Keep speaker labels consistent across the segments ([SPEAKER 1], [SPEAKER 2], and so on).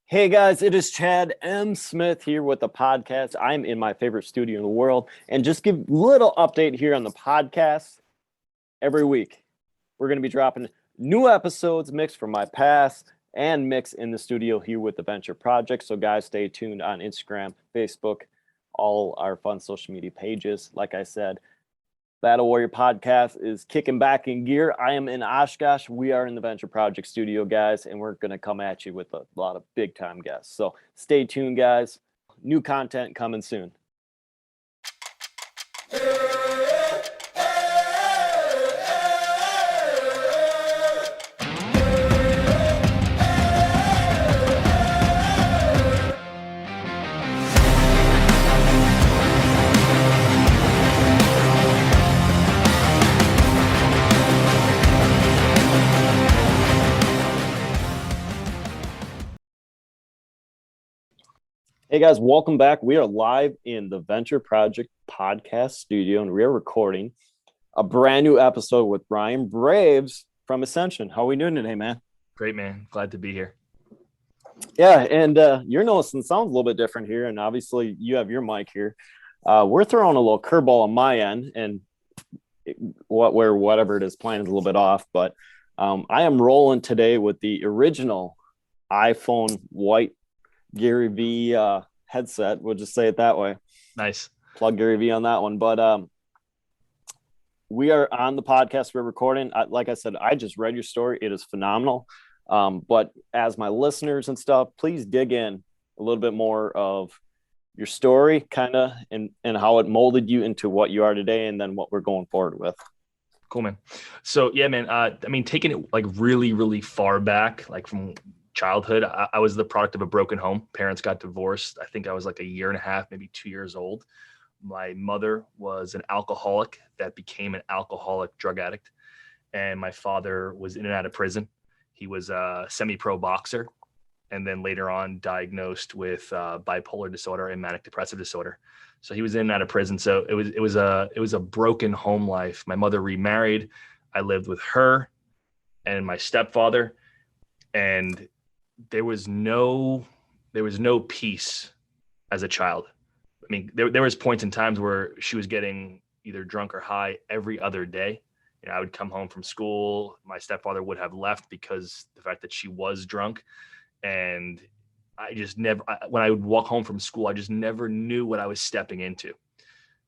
[SPEAKER 1] Hey guys, it is Chad M. Smith here with the podcast. I'm in my favorite studio in the world, and just give a little update here on the podcast. Every week, we're going to be dropping new episodes mixed from my past and mixed in the studio here with the Venture Project. So guys, stay tuned on Instagram, Facebook, all our fun social media pages. Like I said, Battle Warrior Podcast is kicking back in gear. I am in Oshkosh. We are in the Venture Project studio, guys, and we're going to come at you with a lot of big time guests. So stay tuned, guys. New content coming soon. Hey guys, welcome back. We are live in the Venture Project podcast studio, and we are recording a brand new episode with Brian Braves from Ascension. How are we doing today, man?
[SPEAKER 2] Great, man. Glad to be here.
[SPEAKER 1] Yeah, and you're noticing sounds a little bit different here, and obviously you have your mic here. We're throwing a little curveball on my end, and whatever it is playing is a little bit off, but I am rolling today with the original iPhone white Gary V headset. We'll just say it that way.
[SPEAKER 2] Nice.
[SPEAKER 1] Plug Gary V on that one. But we are on the podcast. We're recording. Like I said, I just read your story. It is phenomenal. But as my listeners and stuff, please dig in a little bit more of your story, kind of, and how it molded you into what you are today, and then what we're going forward with.
[SPEAKER 2] Cool, man. So yeah, man. Taking it like really, really far back, like from childhood, I was the product of a broken home. Parents got divorced. I think I was like a year and a half, maybe 2 years old. My mother was an alcoholic that became an alcoholic drug addict. And my father was in and out of prison. He was a semi-pro boxer, and then later on diagnosed with bipolar disorder and manic depressive disorder. So he was in and out of prison. So it was a broken home life. My mother remarried. I lived with her and my stepfather, and there was no peace as a child. I mean, there was points in times where she was getting either drunk or high every other day. You know, I would come home from school. My stepfather would have left because the fact that she was drunk. And I just never, when I would walk home from school, I just never knew what I was stepping into.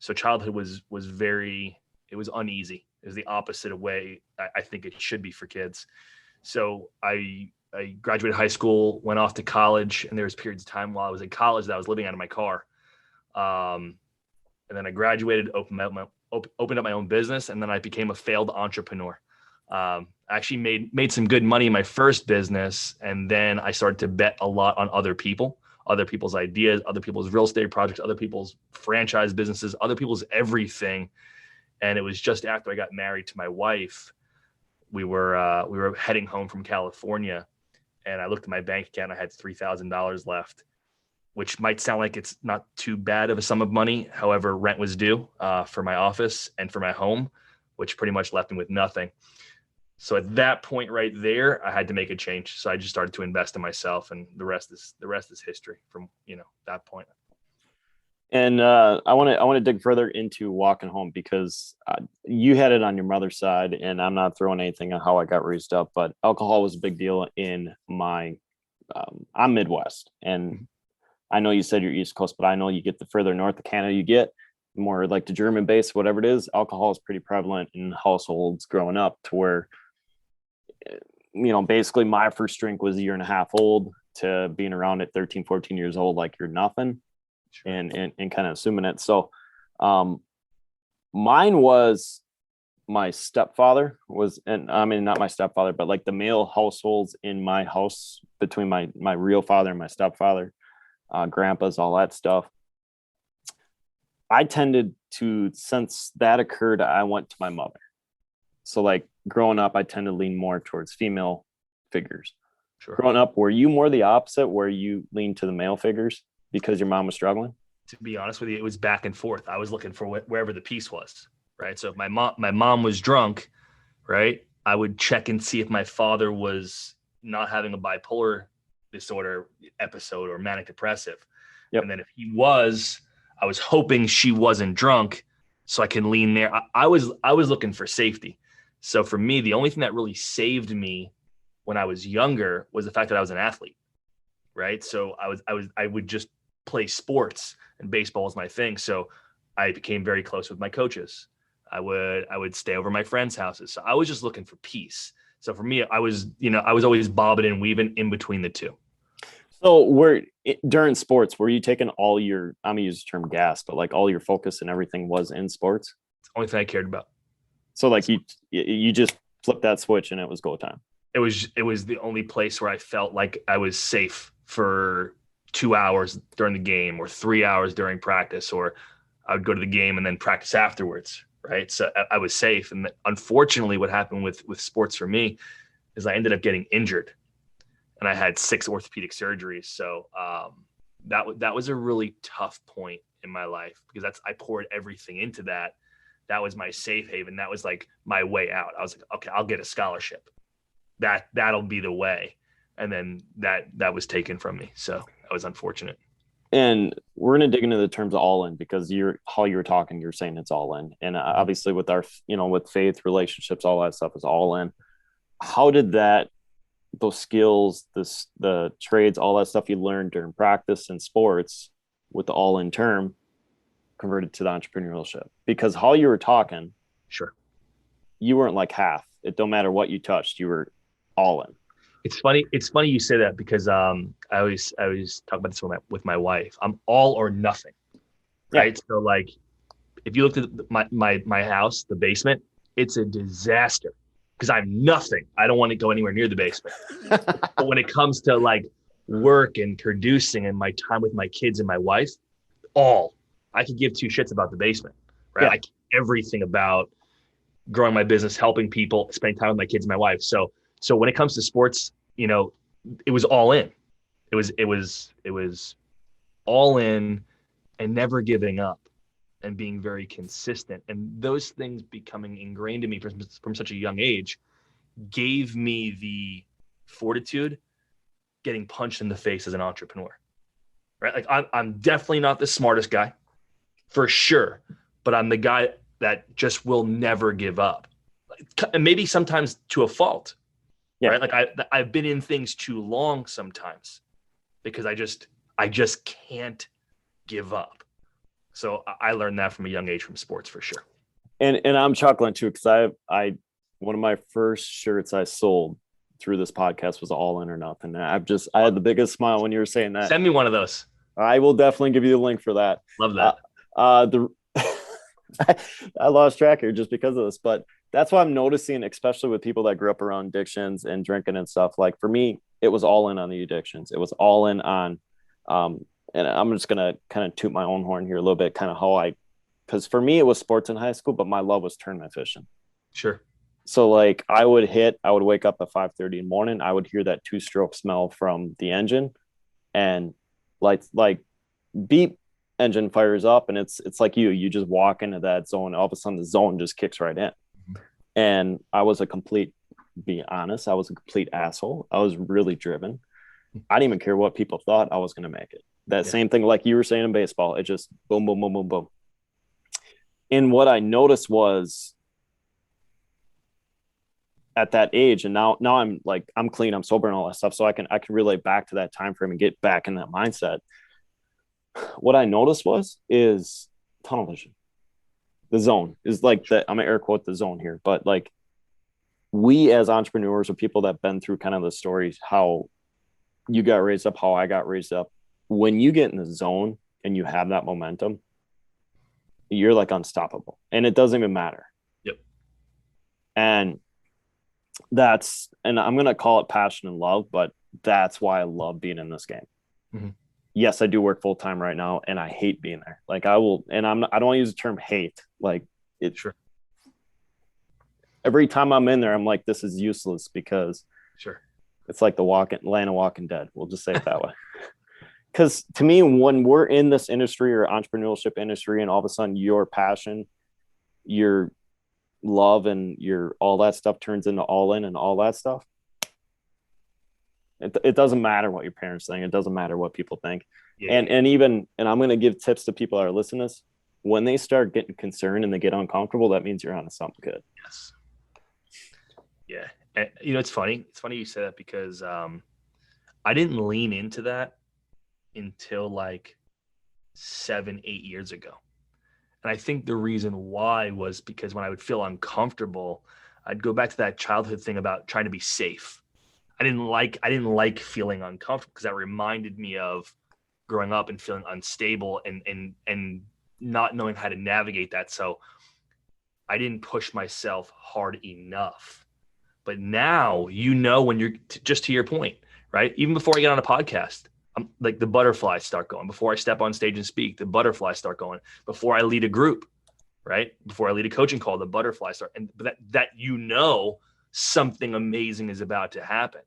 [SPEAKER 2] So childhood was it was uneasy. It was the opposite of way I think it should be for kids. So I graduated high school, went off to college, and there was periods of time while I was in college that I was living out of my car. And then I graduated, opened up my own business, and then I became a failed entrepreneur. I actually made some good money in my first business, and then I started to bet a lot on other people's ideas, other people's real estate projects, other people's franchise businesses, other people's everything. And it was just after I got married to my wife, we were heading home from California, and I looked at my bank account. I had $3,000 left, which might sound like it's not too bad of a sum of money. However, rent was due for my office and for my home, which pretty much left me with nothing. So at that point right there, I had to make a change. So I just started to invest in myself, and the rest is history from, that point.
[SPEAKER 1] And I want to dig further into walking home, because you had it on your mother's side, and I'm not throwing anything on how I got raised up, but alcohol was a big deal in my. I'm Midwest, and I know you said you're East Coast, but I know you get the further north of Canada you get, more like the German base, whatever it is, alcohol is pretty prevalent in households growing up, to where, basically my first drink was a year and a half old, to being around at 13, 14 years old, like you're nothing. Sure. And kind of assuming it. So mine was my stepfather was, and I mean, not my stepfather, but like the male households in my house between my real father and my stepfather, grandpas, all that stuff. I tended to, since that occurred, I went to my mother. So like growing up, I tend to lean more towards female figures. Sure. Growing up, were you more the opposite, where you leaned to the male figures because your mom was struggling?
[SPEAKER 2] To be honest with you, it was back and forth. I was looking for wherever the peace was, right? So if my mom was drunk, right, I would check and see if my father was not having a bipolar disorder episode or manic depressive.
[SPEAKER 1] Yep.
[SPEAKER 2] And then if he was, I was hoping she wasn't drunk so I can lean there. I was looking for safety. So for me, the only thing that really saved me when I was younger was the fact that I was an athlete, right? So I would just play sports, and baseball was my thing. So I became very close with my coaches. I would stay over my friends' houses. So I was just looking for peace. So for me, I was always bobbing and weaving in between the two.
[SPEAKER 1] So during sports, were you taking all your, I'm gonna use the term gas, but like all your focus and everything was in sports?
[SPEAKER 2] It's the only thing I cared about.
[SPEAKER 1] So like you just flipped that switch and it was go time.
[SPEAKER 2] It was the only place where I felt like I was safe for 2 hours during the game or 3 hours during practice, or I would go to the game and then practice afterwards. Right. So I was safe. And unfortunately, what happened with sports for me is I ended up getting injured, and I had 6 orthopedic surgeries. So that was a really tough point in my life, because I poured everything into that. That was my safe haven. That was like my way out. I was like, okay, I'll get a scholarship. That'll be the way. And then that was taken from me. So that was unfortunate.
[SPEAKER 1] And we're going to dig into the terms of all in, because how you were talking, you're saying it's all in. And obviously with our, with faith, relationships, all that stuff is all in. How did those skills, the trades, all that stuff you learned during practice and sports with the all in term converted to the entrepreneurship? Because how you were talking,
[SPEAKER 2] sure,
[SPEAKER 1] you weren't like half. It don't matter what you touched, you were all in.
[SPEAKER 2] It's funny you say that, because I always talk about this with my wife. I'm all or nothing, right? Yeah. So like, if you looked at my house, the basement, it's a disaster because I'm nothing. I don't want to go anywhere near the basement. But when it comes to like work and producing and my time with my kids and my wife, I could give 2 shits about the basement, right? Yeah. I care everything about growing my business, helping people, spending time with my kids and my wife. So when it comes to sports, it was all in. It was all in and never giving up and being very consistent. And those things becoming ingrained in me from such a young age gave me the fortitude getting punched in the face as an entrepreneur, right? Like I'm definitely not the smartest guy, for sure, but I'm the guy that just will never give up. And maybe sometimes to a fault. Yeah. Right. Like I've been in things too long sometimes because I just can't give up. So I learned that from a young age from sports, for sure.
[SPEAKER 1] And I'm chuckling too, because I one of my first shirts I sold through this podcast was all in or nothing. I had the biggest smile when you were saying that.
[SPEAKER 2] Send me one of those.
[SPEAKER 1] I will definitely give you the link for that.
[SPEAKER 2] Love that.
[SPEAKER 1] I lost track here just because of this, but that's what I'm noticing, especially with people that grew up around addictions and drinking and stuff. Like for me, it was all in on the addictions. It was all in on, and I'm just going to kind of toot my own horn here a little bit, kind of because for me, it was sports in high school, but my love was tournament fishing.
[SPEAKER 2] Sure.
[SPEAKER 1] So like I would wake up at 5:30 in the morning. I would hear that 2-stroke smell from the engine, and like beep, engine fires up, and it's like you just walk into that zone. All of a sudden the zone just kicks right in. And I was be honest, I was a complete asshole. I was really driven. I didn't even care what people thought. I was going to make it. Same thing like you were saying in baseball. It just boom, boom, boom, boom, boom. And what I noticed was at that age, and now I'm clean, I'm sober and all that stuff. So I can relate back to that time frame and get back in that mindset. What I noticed is tunnel vision. The zone is like that. I'm gonna air quote the zone here, but like we as entrepreneurs or people that been through kind of the stories, how you got raised up, how I got raised up. When you get in the zone and you have that momentum, you're like unstoppable, and it doesn't even matter.
[SPEAKER 2] Yep.
[SPEAKER 1] And I'm gonna call it passion and love, but that's why I love being in this game. Mm-hmm. Yes, I do work full time right now, and I hate being there. Like I don't want to use the term hate. Like it.
[SPEAKER 2] Sure.
[SPEAKER 1] Every time I'm in there, I'm like, this is useless, because
[SPEAKER 2] sure,
[SPEAKER 1] it's like the Land of Walking Dead. We'll just say it that way. Because to me, when we're in this industry or entrepreneurship industry, and all of a sudden your passion, your love, and your all that stuff turns into all in and all that stuff, It doesn't matter what your parents think. It doesn't matter what people think.
[SPEAKER 2] Yeah.
[SPEAKER 1] And I'm going to give tips to people that are listening to this. When they start getting concerned and they get uncomfortable, that means you're onto something good.
[SPEAKER 2] Yes. Yeah. And, it's funny. It's funny you say that because I didn't lean into that until like 7, 8 years ago. And I think the reason why was because when I would feel uncomfortable, I'd go back to that childhood thing about trying to be safe. I didn't like feeling uncomfortable because that reminded me of growing up and feeling unstable and not knowing how to navigate that. So I didn't push myself hard enough. But now, when you're just to your point, right? Even before I get on a podcast, I'm like the butterflies start going. Before I step on stage and speak, the butterflies start going. Before I lead a group, right? Before I lead a coaching call, the butterflies start. And that something amazing is about to happen.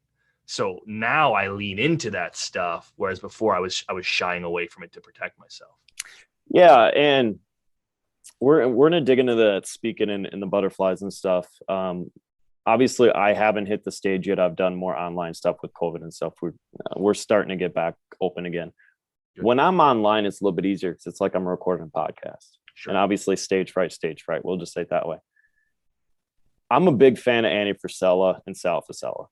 [SPEAKER 2] So now I lean into that stuff, whereas before I was shying away from it to protect myself.
[SPEAKER 1] Yeah, and we're gonna dig into the speaking in the butterflies and stuff. Obviously, I haven't hit the stage yet. I've done more online stuff with COVID and stuff. We're starting to get back open again. Good. When I'm online, it's a little bit easier because it's like I'm recording a podcast. Sure. And obviously, stage fright. We'll just say it that way. I'm a big fan of Andy Frisella and Sal Frisella.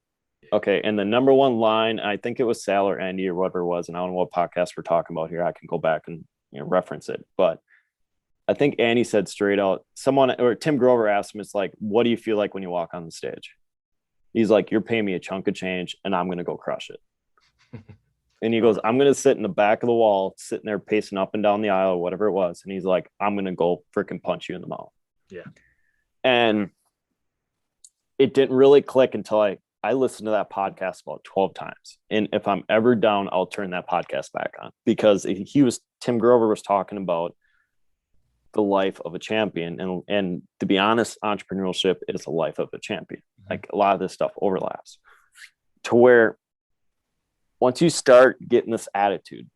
[SPEAKER 1] Okay, and the number one line, I think it was Sal or Andy or whatever it was, and I don't know what podcast we're talking about here. I can go back and reference it, but I think Andy said straight out, someone or Tim Grover asked him, it's like, what do you feel like when you walk on the stage? He's like, you're paying me a chunk of change and I'm going to go crush it. And he goes, I'm going to sit in the back of the wall, sitting there pacing up and down the aisle or whatever it was. And he's like, I'm going to go freaking punch you in the mouth.
[SPEAKER 2] Yeah.
[SPEAKER 1] And it didn't really click until I listened to that podcast about 12 times. And if I'm ever down, I'll turn that podcast back on because Tim Grover was talking about the life of a champion. And to be honest, entrepreneurship is a life of a champion. Mm-hmm. Like a lot of this stuff overlaps to where once you start getting this attitude,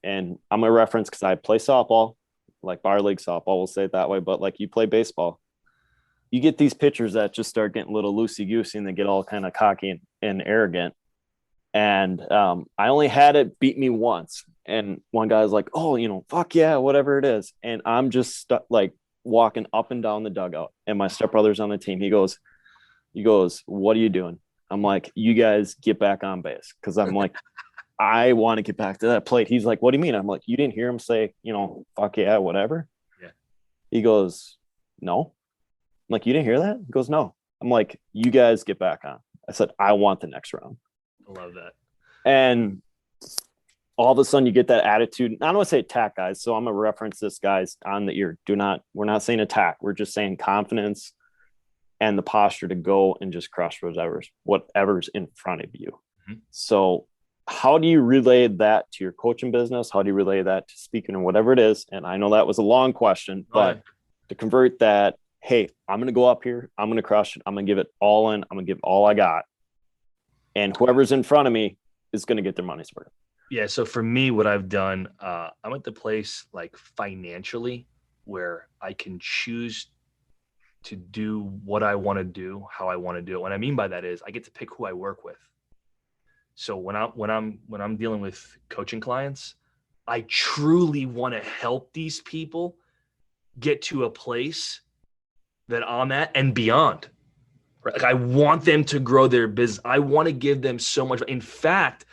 [SPEAKER 1] and I'm going to reference because I play softball, like bar league softball, we'll say it that way, but like you play baseball, you get these pitchers that just start getting a little loosey-goosey and they get all kind of cocky and arrogant. And I only had it beat me once. And one guy's like, oh, fuck yeah, whatever it is. And I'm just like walking up and down the dugout. And my stepbrother's on the team. He goes, what are you doing? I'm like, you guys get back on base. Because I'm like, I want to get back to that plate. He's like, what do you mean? I'm like, you didn't hear him say, fuck yeah, whatever?
[SPEAKER 2] Yeah.
[SPEAKER 1] He goes, no. I'm like, you didn't hear that? He goes, no. I'm like, you guys get back on. I said, I want the next round.
[SPEAKER 2] I love that.
[SPEAKER 1] And all of a sudden you get that attitude. I don't want to say attack, guys. So I'm going to reference this, guys, on the ear. We're not saying attack. We're just saying confidence and the posture to go and just crush whatever's in front of you. Mm-hmm. So how do you relay that to your coaching business? How do you relay that to speaking or whatever it is? And I know that was a long question, but to convert that, hey, I'm going to go up here. I'm going to crush it. I'm going to give it all in. I'm going to give all I got. And whoever's in front of me is going to get their money's worth.
[SPEAKER 2] Yeah. So for me, what I've done, I'm at the place like financially where I can choose to do what I want to do, how I want to do it. What I mean by that is I get to pick who I work with. So when I'm dealing with coaching clients, I truly want to help these people get to a place that I'm at and beyond. Right? Like I want them to grow their business. I want to give them so much. In fact,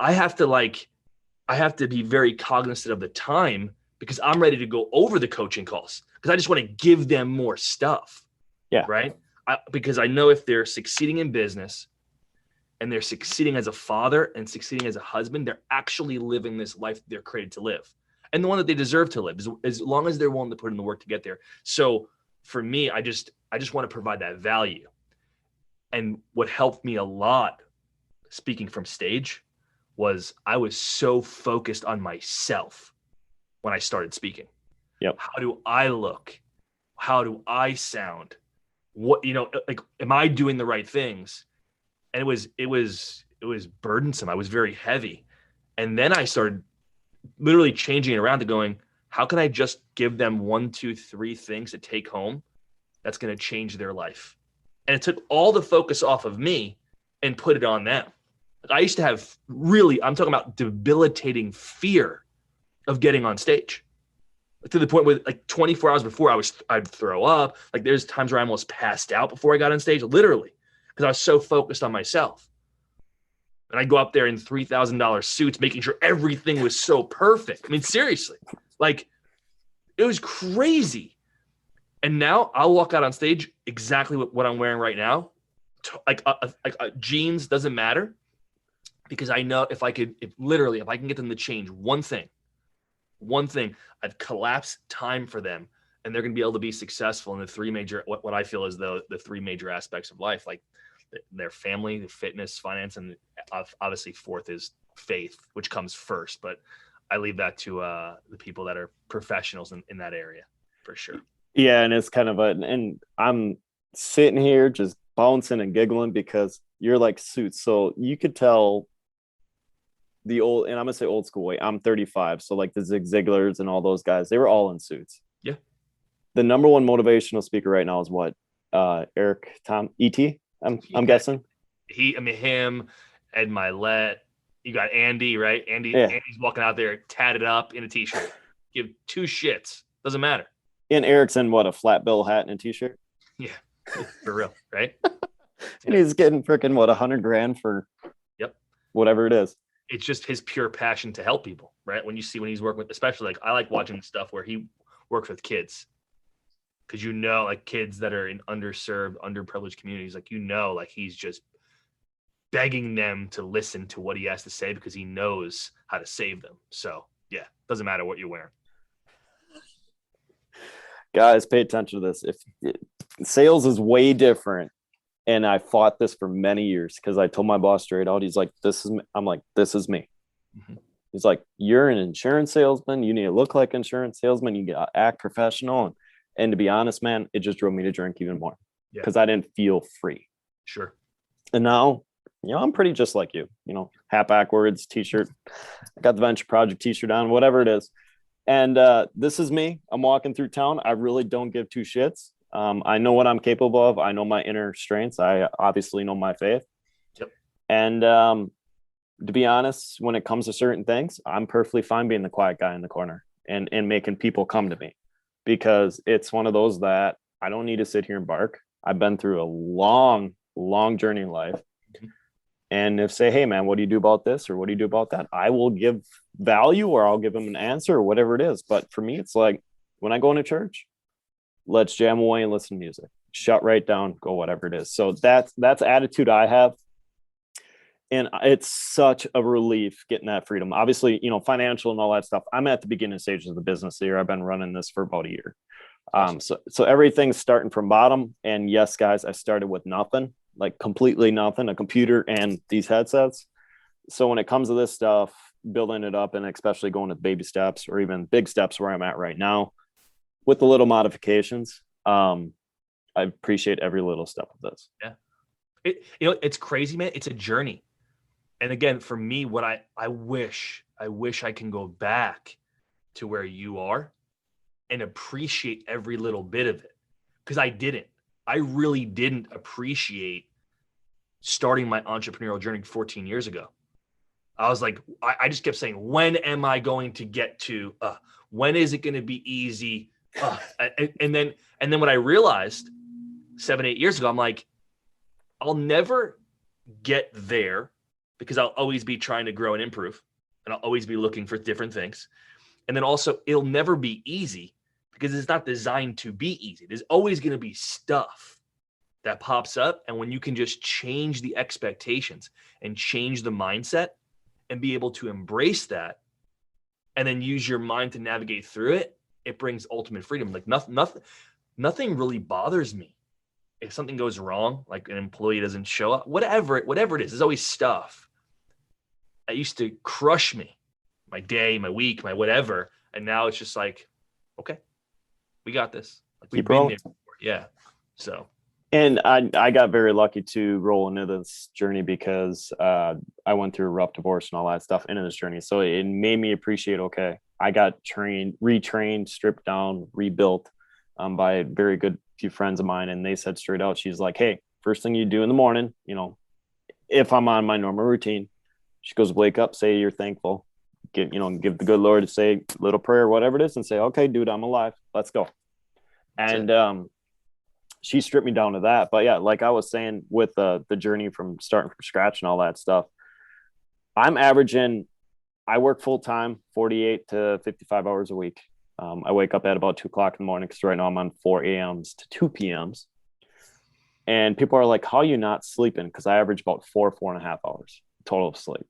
[SPEAKER 2] I have to be very cognizant of the time because I'm ready to go over the coaching calls because I just want to give them more stuff.
[SPEAKER 1] Yeah.
[SPEAKER 2] Right. Because I know if they're succeeding in business and they're succeeding as a father and succeeding as a husband, they're actually living this life they're created to live and the one that they deserve to live as long as they're willing to put in the work to get there. So for me, I just want to provide that value. And what helped me a lot, speaking from stage, was I was so focused on myself when I started speaking.
[SPEAKER 1] Yep.
[SPEAKER 2] How do I look? How do I sound? What, like, am I doing the right things? And it was burdensome. I was very heavy. And then I started literally changing it around to going, how can I just give them 1, 2, 3 things to take home that's going to change their life? And it took all the focus off of me and put it on them. I used to have really, I'm talking about debilitating fear of getting on stage, to the point where like 24 hours before I'd throw up. Like there's times where I almost passed out before I got on stage, literally, because I was so focused on myself. And I'd go up there in $3,000 suits, making sure everything was so perfect. I mean, seriously, like it was crazy. And now I'll walk out on stage exactly what I'm wearing right now. Like jeans doesn't matter, because I know if I can get them to change one thing, I'd collapse time for them, and they're going to be able to be successful in the three major, what I feel is the three major aspects of life, like their family, the fitness, finance, and obviously fourth is faith, which comes first. But I leave that to the people that are professionals in that area for sure.
[SPEAKER 1] Yeah. And it's kind of and I'm sitting here just bouncing and giggling because you're like suits. So you could tell the old, and I'm gonna say old school way. I'm 35, so like the Zig Ziglars and all those guys, they were all in suits.
[SPEAKER 2] Yeah.
[SPEAKER 1] The number one motivational speaker right now is what? Eric Tom ET. I'm guessing.
[SPEAKER 2] Him, Ed Milet. You got Andy, right? Andy's walking out there tatted up in a t-shirt. Give two shits. Doesn't matter.
[SPEAKER 1] And Eric's in what, a flat bill hat and a t-shirt?
[SPEAKER 2] Yeah, for real, right?
[SPEAKER 1] And he's getting freaking what, $100,000 for whatever it is.
[SPEAKER 2] It's just his pure passion to help people, right? When he's working with, especially like I like watching stuff where he works with kids, because like kids that are in underserved, underprivileged communities, like like he's just begging them to listen to what he has to say because he knows how to save them. So yeah, doesn't matter what you're wearing.
[SPEAKER 1] Guys, pay attention to this. Sales is way different. And I fought this for many years because I told my boss straight out, he's like, this is me. I'm like, this is me. Mm-hmm. He's like, you're an insurance salesman. You need to look like insurance salesman. You got to act professional. And to be honest, man, it just drove me to drink even more because I didn't feel free.
[SPEAKER 2] Sure.
[SPEAKER 1] And now, I'm pretty just like you, hat backwards, t-shirt. I got the Venture Project t-shirt on, whatever it is. And this is me. I'm walking through town. I really don't give two shits. I know what I'm capable of. I know my inner strengths. I obviously know my faith.
[SPEAKER 2] Yep.
[SPEAKER 1] And to be honest, when it comes to certain things, I'm perfectly fine being the quiet guy in the corner and making people come to me, because it's one of those that I don't need to sit here and bark. I've been through a long, long journey in life. Mm-hmm. And if say, hey man, what do you do about this? Or what do you do about that? I will give value, or I'll give them an answer, or whatever it is. But for me, it's like when I go into church, let's jam away and listen to music, shut right down, go whatever it is. So that's attitude I have. And it's such a relief getting that freedom. Obviously, financial and all that stuff. I'm at the beginning stages of the business here. I've been running this for about a year. So everything's starting from bottom. And yes, guys, I started with nothing, like completely nothing, a computer and these headsets. So when it comes to this stuff, building it up, and especially going with baby steps or even big steps where I'm at right now, with the little modifications, I appreciate every little step of this.
[SPEAKER 2] Yeah. It's crazy, man. It's a journey. And again, for me, what I wish I can go back to where you are and appreciate every little bit of it. Because I really didn't appreciate starting my entrepreneurial journey 14 years ago. I was like, I just kept saying, when am I going to get to, when is it going to be easy? And then what I realized 7-8 years ago, I'm like, I'll never get there because I'll always be trying to grow and improve, and I'll always be looking for different things. And then also, it'll never be easy because it's not designed to be easy. There's always going to be stuff that pops up. And when you can just change the expectations and change the mindset and be able to embrace that and then use your mind to navigate through it, it brings ultimate freedom. Like nothing really bothers me. If something goes wrong, like an employee doesn't show up, whatever it is, there's always stuff that used to crush me, my day, my week, my whatever. And now it's just like, okay, we got this. Like we've been there before. Yeah. So.
[SPEAKER 1] And I got very lucky to roll into this journey because I went through a rough divorce and all that stuff into this journey. So it made me appreciate, okay, I got retrained, stripped down, rebuilt by a very good few friends of mine. And they said straight out, she's like, hey, first thing you do in the morning, if I'm on my normal routine, She goes, wake up, say you're thankful, give the good Lord, say a little prayer, whatever it is, and say, okay, dude, I'm alive. Let's go. And she stripped me down to that. But yeah, like I was saying with the journey from starting from scratch and all that stuff, I'm averaging, I work full time, 48 to 55 hours a week. I wake up at about 2 o'clock in the morning because right now I'm on 4 a.m.s to 2 p.m.s. And people are like, how are you not sleeping? Because I average about 4.5 hours total of sleep.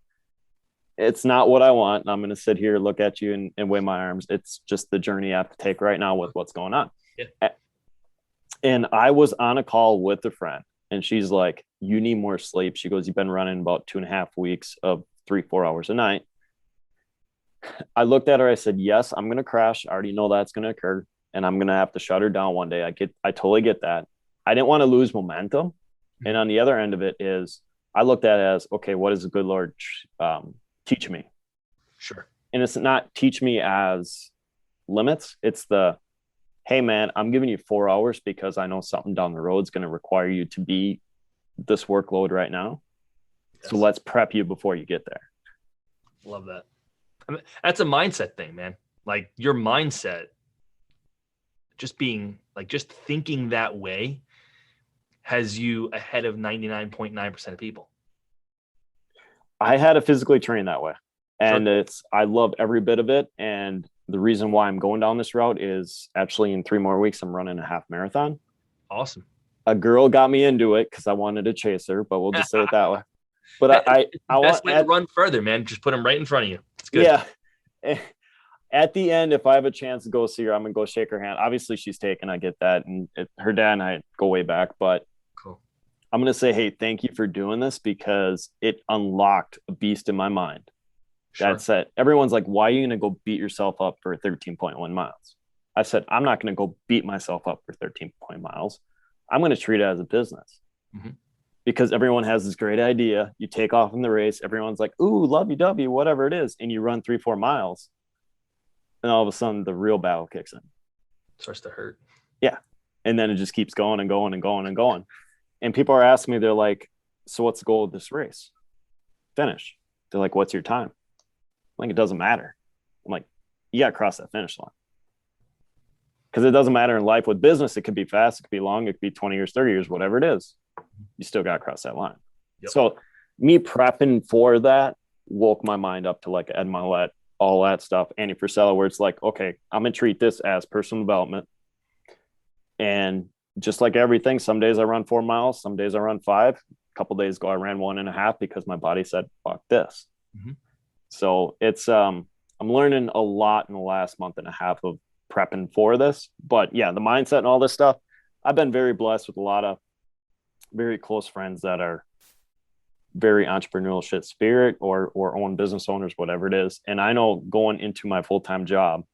[SPEAKER 1] It's not what I want. I'm going to sit here, look at you and wave my arms. It's just the journey I have to take right now with what's going on.
[SPEAKER 2] Yeah.
[SPEAKER 1] And I was on a call with a friend and she's like, you need more sleep. She goes, you've been running about 2.5 weeks of 3-4 hours a night. I looked at her. I said, yes, I'm going to crash. I already know that's going to occur and I'm going to have to shut her down one day. I totally get that. I didn't want to lose momentum. Mm-hmm. And on the other end of it is I looked at it as, okay, what does the good Lord teach me?
[SPEAKER 2] Sure.
[SPEAKER 1] And it's not teach me as limits. It's the, hey man, I'm giving you 4 hours because I know something down the road is going to require you to be this workload right now. Yes. So let's prep you before you get there.
[SPEAKER 2] Love that. I mean, that's a mindset thing, man. Like your mindset, just thinking that way has you ahead of 99.9% of people.
[SPEAKER 1] I had to physically train that way. And sure. I love every bit of it. And the reason why I'm going down this route is actually in 3 more weeks, I'm running a half marathon.
[SPEAKER 2] Awesome.
[SPEAKER 1] A girl got me into it because I wanted to chase her, but we'll just say it that way. But I
[SPEAKER 2] want to run further, man. Just put them right in front of you. It's good.
[SPEAKER 1] Yeah. At the end, if I have a chance to go see her, I'm going to go shake her hand. Obviously she's taken, I get that. And her dad and I go way back, but
[SPEAKER 2] cool.
[SPEAKER 1] I'm going to say, hey, thank you for doing this because it unlocked a beast in my mind. Sure. That's it. Everyone's like, why are you going to go beat yourself up for 13.1 miles? I said, I'm not going to go beat myself up for 13 miles. I'm going to treat it as a business. Mm-hmm. Because everyone has this great idea. You take off in the race. Everyone's like, ooh, lovey-dovey, whatever it is. And you run 3-4 miles. And all of a sudden the real battle kicks in.
[SPEAKER 2] Starts to hurt.
[SPEAKER 1] Yeah. And then it just keeps going and going and going and going. And people are asking me, they're like, so what's the goal of this race? Finish. They're like, what's your time? I'm like, it doesn't matter. I'm like, you got to cross that finish line. Because it doesn't matter in life. With business, it could be fast, it could be long, it could be 20 years, 30 years, whatever it is. You still got to cross that line. Yep. So me prepping for that woke my mind up to like Ed Milet, all that stuff, Andy Frisella, where it's like, okay, I'm going to treat this as personal development. And just like everything, some days I run 4 miles, some days I run 5. A couple days ago, I ran 1.5 because my body said, fuck this. Mm-hmm. So it's, I'm learning a lot in the last month and a half of prepping for this. But yeah, the mindset and all this stuff, I've been very blessed with a lot of very close friends that are very entrepreneurial shit spirit or own business owners, whatever it is. And I know going into my full-time job,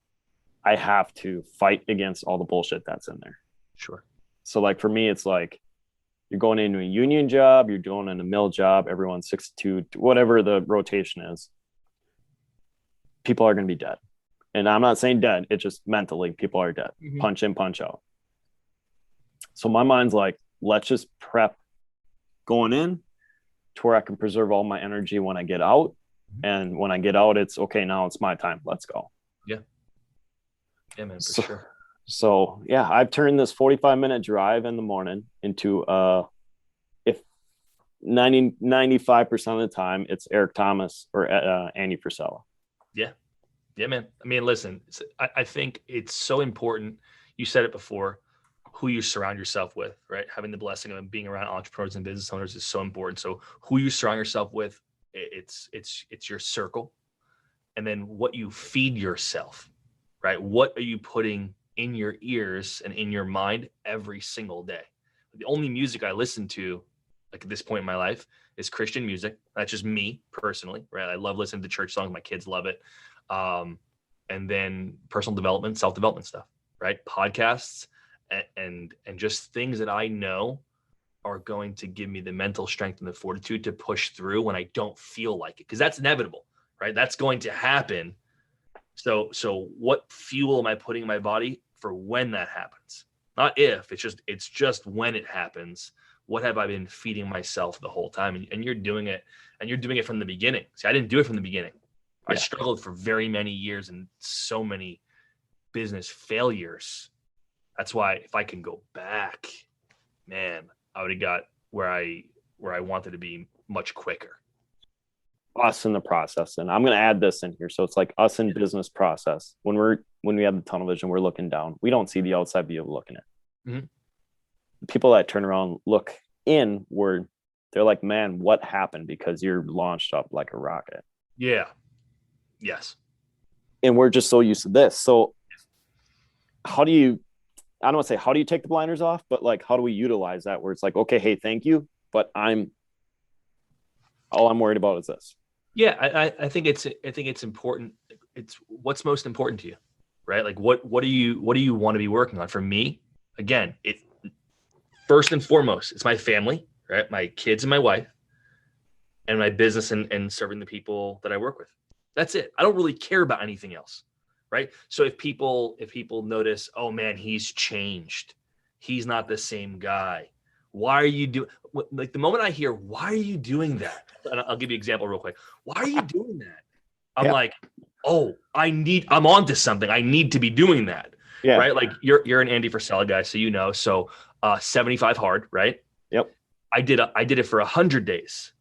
[SPEAKER 1] I have to fight against all the bullshit that's in there.
[SPEAKER 2] Sure.
[SPEAKER 1] So like for me, it's like you're going into a union job, you're doing in a mill job, everyone's 6 to 2, whatever the rotation is. People are going to be dead. And I'm not saying dead. It's just mentally people are dead. Mm-hmm. Punch in, punch out. So my mind's like, let's just prep going in to where I can preserve all my energy when I get out. Mm-hmm. And when I get out, it's okay. Now it's my time. Let's go.
[SPEAKER 2] Yeah. Yeah, man, for sure.
[SPEAKER 1] So yeah, I've turned this 45-minute drive in the morning into if 95% of the time it's Eric Thomas or Andy Frisella.
[SPEAKER 2] Yeah. Yeah, man. I mean, listen, I think it's so important. You said it before, who you surround yourself with, right? Having the blessing of being around entrepreneurs and business owners is so important. So who you surround yourself with, it's your circle. And then what you feed yourself, right? What are you putting in your ears and in your mind every single day? The only music I listen to, like at this point in my life, is Christian music. That's just me personally, right? I love listening to church songs. My kids love it. And then personal development, self-development stuff, right? Podcasts and just things that I know are going to give me the mental strength and the fortitude to push through when I don't feel like it, because that's inevitable, right? That's going to happen. So what fuel am I putting in my body for when that happens? Not if, it's just when it happens. what have I been feeding myself the whole time? And you're doing it, and you're doing it from the beginning. See, I didn't do it from the beginning. I struggled for very many years and so many business failures. That's why if I can go back, man, I would have got where I wanted to be much quicker.
[SPEAKER 1] Us in the process. And I'm going to add this in here. So it's like us in business process. When we have the tunnel vision, we're looking down. We don't see the outside view of looking at. Mm-hmm. People that turn around, look inward, they're like, man, what happened? Because you're launched up like a rocket.
[SPEAKER 2] Yeah. Yes.
[SPEAKER 1] And we're just so used to this. So how do you, I don't want to say, how do you take the blinders off, but like, how do we utilize that where it's like, okay, hey, thank you. But all I'm worried about is this.
[SPEAKER 2] Yeah. I think it's important. It's what's most important to you, right? Like what do you want to be working on? For me, again, it first and foremost, it's my family, right? My kids and my wife, and my business and serving the people that I work with. That's it. I don't really care about anything else, right? So if people notice, oh man, he's changed, he's not the same guy. Why are you doing? Like the moment I hear, why are you doing that? And I'll give you an example real quick. Why are you doing that? I'm like, oh, I'm onto something. I need to be doing that. Yeah. Right. Like you're an Andy Frisella guy, so you know. So 75 hard, right?
[SPEAKER 1] Yep.
[SPEAKER 2] I did it for 100 days,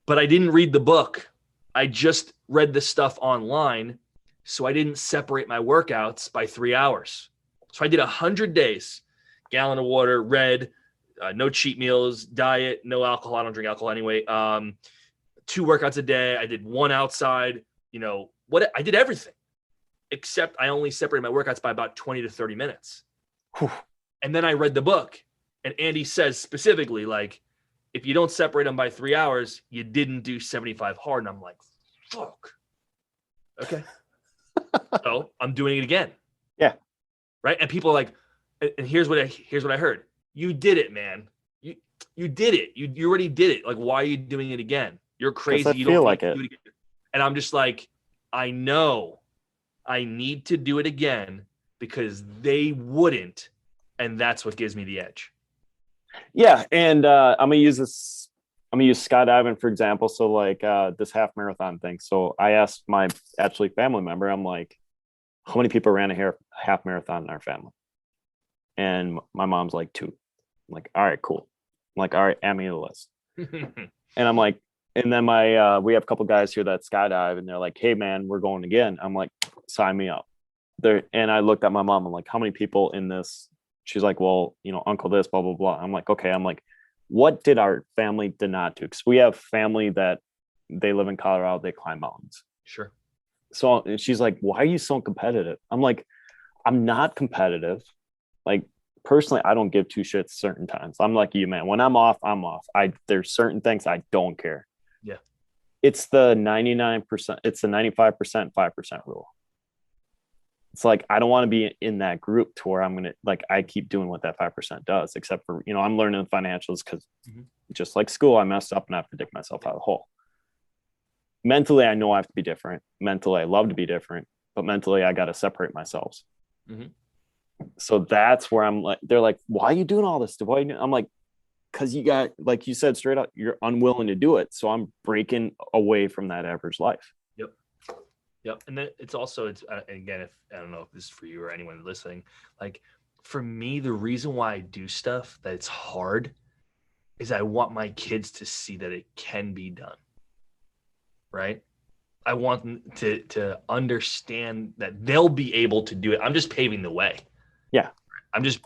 [SPEAKER 2] but I didn't read the book. I just read the stuff online, so I didn't separate my workouts by 3 hours. So I did 100 days, gallon of water, read, no cheat meals, diet, no alcohol. I don't drink alcohol anyway. 2 workouts a day. I did 1 outside. I did everything, except I only separated my workouts by about 20 to 30 minutes. Whew. And then I read the book, and Andy says specifically, like, if you don't separate them by 3 hours, you didn't do 75 hard. And I'm like, fuck. Okay. So I'm doing it again.
[SPEAKER 1] Yeah.
[SPEAKER 2] Right. And people are like, and here's what I heard. You did it, man. You did it. You already did it. Like, why are you doing it again? You're crazy. You don't feel like it. And I'm just like, I know I need to do it again because they wouldn't. And that's what gives me the edge.
[SPEAKER 1] Yeah. And I'm going to use skydiving, for example. So like this half marathon thing. So I asked my actually family member, I'm like, how many people ran a half marathon in our family? And my mom's like 2. I'm like, all right, cool. I'm like, all right, add me to the list. And I'm like, and then we have a couple guys here that skydive, and they're like, hey man, we're going again. I'm like, sign me up. And I looked at my mom. I'm like, how many people in this? She's like, well, uncle this, blah, blah, blah. I'm like, okay. I'm like, what did our family did not do? Because we have family that they live in Colorado, they climb mountains.
[SPEAKER 2] Sure.
[SPEAKER 1] So she's like, why are you so competitive? I'm like, I'm not competitive. Like, personally, I don't give 2 shits certain times. I'm like you, man. When I'm off, I'm off. There's certain things I don't care.
[SPEAKER 2] Yeah.
[SPEAKER 1] It's the 99%. It's the 95%, 5% rule. It's like, I don't want to be in that group to where I'm going to, like, I keep doing what that 5% does, except for, I'm learning financials because just like school, I messed up and I have to dig myself out of the hole. Mentally, I know I have to be different. Mentally, I love to be different, but mentally I got to separate myself. Mm-hmm. So that's where I'm like, they're like, why are you doing all this? I'm like, because you got, like you said, straight up, you're unwilling to do it. So I'm breaking away from that average life.
[SPEAKER 2] Yep. And then it's again, if I don't know if this is for you or anyone listening, like for me, the reason why I do stuff that it's hard is I want my kids to see that it can be done. Right. I want them to understand that they'll be able to do it. I'm just paving the way.
[SPEAKER 1] Yeah.
[SPEAKER 2] I'm just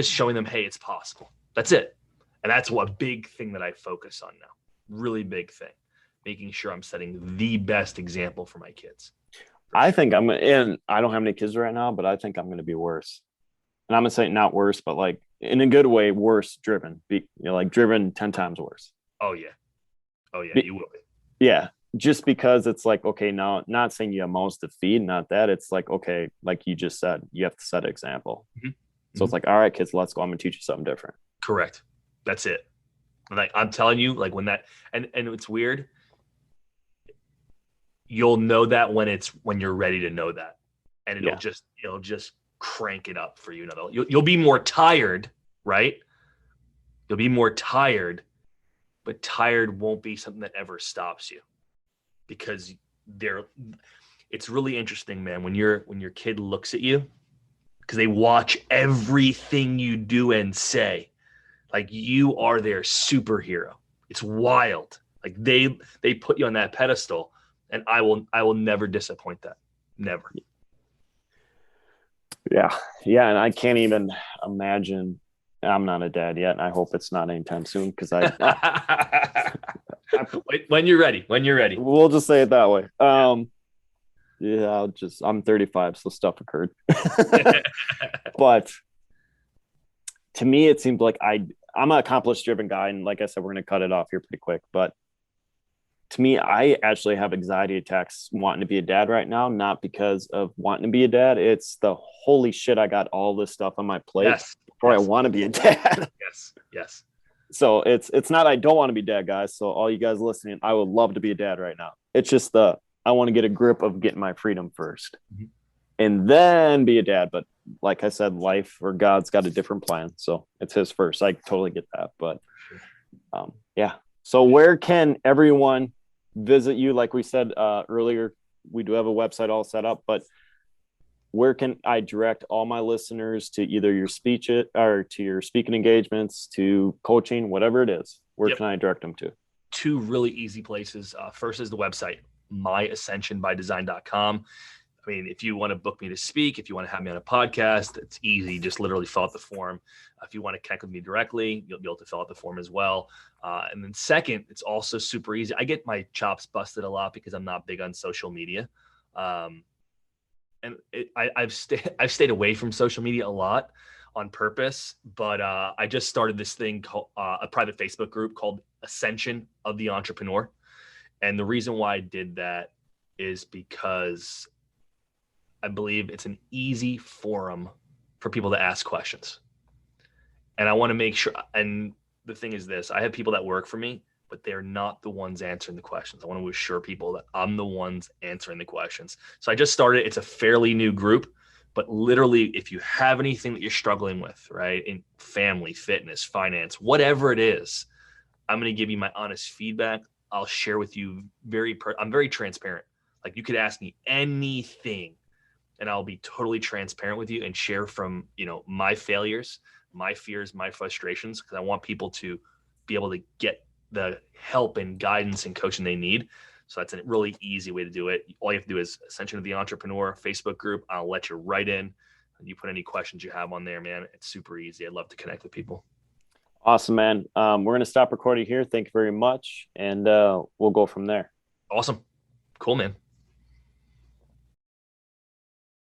[SPEAKER 2] showing them, hey, it's possible. That's it. And that's a big thing that I focus on now. Really big thing. Making sure I'm setting the best example for my kids.
[SPEAKER 1] I think and I don't have any kids right now, but I think I'm going to be worse. And I'm going to say not worse, but like in a good way, worse driven. Like driven 10 times worse.
[SPEAKER 2] Oh yeah. You will be.
[SPEAKER 1] Yeah. Just because it's like, okay, now not saying you have mouths to feed, not that. It's like, okay, like you just said, you have to set an example. Mm-hmm. So it's like, all right, kids, let's go. I'm going to teach you something different.
[SPEAKER 2] Correct. That's it. Like I'm telling you, like when that, and it's weird. You'll know that when you're ready to know that, and it'll just crank it up for you. You'll be more tired, right? You'll be more tired, but tired won't be something that ever stops you, because it's really interesting, man, when your kid looks at you, because they watch everything you do and say. Like, you are their superhero. It's wild. Like, they put you on that pedestal, and I will never disappoint that. Never.
[SPEAKER 1] Yeah. Yeah. And I can't even imagine. I'm not a dad yet, and I hope it's not anytime soon, because
[SPEAKER 2] When you're ready. When you're ready.
[SPEAKER 1] we'll just say it that way. Yeah, I'm 35, so stuff occurred. But to me, it seems like I'm an accomplished driven guy. And like I said, we're going to cut it off here pretty quick. But to me, I actually have anxiety attacks wanting to be a dad right now, not because of wanting to be a dad. It's the holy shit, I got all this stuff on my plate
[SPEAKER 2] Yes.
[SPEAKER 1] before
[SPEAKER 2] Yes.
[SPEAKER 1] I want to be a dad.
[SPEAKER 2] Yes. Yes.
[SPEAKER 1] So it's not I don't want to be dad, guys. So all you guys listening, I would love to be a dad right now. It's just I want to get a grip of getting my freedom first, and then be a dad. But like I said, life or God's got a different plan, so it's His first. I totally get that. But yeah. So where can everyone visit you? Like we said earlier, we do have a website all set up, but where can I direct all my listeners to either your speech or to your speaking engagements, to coaching, whatever it is? Where can I direct them to?
[SPEAKER 2] Two really easy places. First is the website, myascensionbydesign.com. I mean, if you want to book me to speak, if you want to have me on a podcast, it's easy. Just literally fill out the form. If you want to connect with me directly, you'll be able to fill out the form as well. And then second, it's also super easy. I get my chops busted a lot because I'm not big on social media. And I've stayed away from social media a lot on purpose, but I just started this thing called a private Facebook group called Ascension of the Entrepreneur. And the reason why I did that is because I believe it's an easy forum for people to ask questions. And I want to make sure, and the thing is this, I have people that work for me, but they're not the ones answering the questions. I want to assure people that I'm the ones answering the questions. So I just started. It's a fairly new group, but literally, if you have anything that you're struggling with, right, in family, fitness, finance, whatever it is, I'm going to give you my honest feedback. I'll share with you I'm very transparent. Like, you could ask me anything and I'll be totally transparent with you and share from, my failures, my fears, my frustrations, because I want people to be able to get the help and guidance and coaching they need. So that's a really easy way to do it. All you have to do is Ascension of the Entrepreneur Facebook group. I'll let you right in. You put any questions you have on there, man. It's super easy. I'd love to connect with people.
[SPEAKER 1] Awesome, man. We're going to stop recording here. Thank you very much. And we'll go from there.
[SPEAKER 2] Awesome. Cool, man.